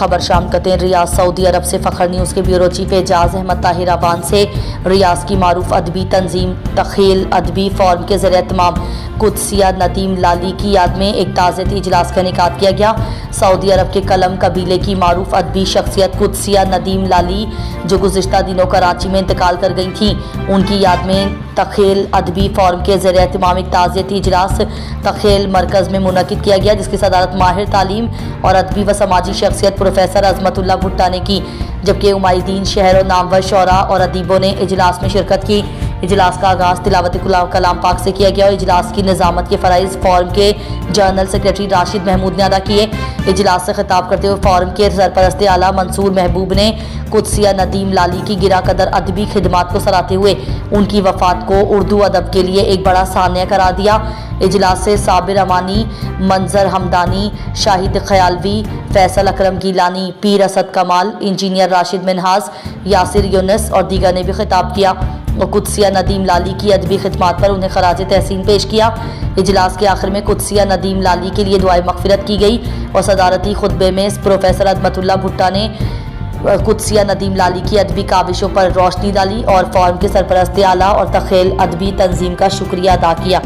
خبر شام کرتے ہیں ریاض سعودی عرب سے۔ فخر نیوز کے بیورو چیف اعجاز احمد طاہر ابان سے ریاض کی معروف ادبی تنظیم تخیل ادبی فورم کے زیر اہتمام قدسیہ ندیم لالی کی یاد میں ایک تعزیتی اجلاس کا انعقاد کیا گیا۔ سعودی عرب کے کلم قبیلے کی معروف ادبی شخصیت قدسیہ ندیم لالی جو گزشتہ دنوں کراچی میں انتقال کر گئی تھیں، ان کی یاد میں تخیل ادبی فورم کے زیر اہتمام ایک تعزیتی اجلاس تخیل مرکز میں منعقد کیا گیا، جس کی صدارت ماہر تعلیم اور ادبی و سماجی شخصیت پروفیسر عظمت اللہ بھٹا نے کی، جبکہ عمائدین شہر و نامور شعراء اور ادیبوں نے اجلاس میں شرکت کی۔ اجلاس کا آغاز تلاوت کلام پاک سے کیا گیا اور اجلاس کی نظامت کے فرائض فورم کے جنرل سیکریٹری راشد محمود نے ادا کیے۔ اجلاس سے خطاب کرتے ہوئے فورم کے سرپرست اعلیٰ منصور محبوب نے قدسیہ ندیم لالی کی گراں قدر ادبی خدمات کو سراہتے ہوئے ان کی وفات کو اردو ادب کے لیے ایک بڑا سانحہ قرار دیا۔ اجلاس سے صابر امانی، منظر حمدانی، شاہد خیالوی، فیصل اکرم گیلانی، پیر اسد کمال، انجینئر راشد منہاز، یاسر یونس اور دیگر نے بھی خطاب کیا اور قدسیہ ندیم لالی کی ادبی خدمات پر انہیں خراج تحسین پیش کیا۔ اجلاس کے آخر میں قدسیہ ندیم لالی کے لیے دعائے مغفرت کی گئی اور صدارتی خطبے میں پروفیسر عظمت اللہ بھٹا نے قدسیہ ندیم لالی کی ادبی کاوشوں پر روشنی ڈالی اور فورم کے سرپرست اعلیٰ اور تخیل ادبی تنظیم کا شکریہ ادا کیا۔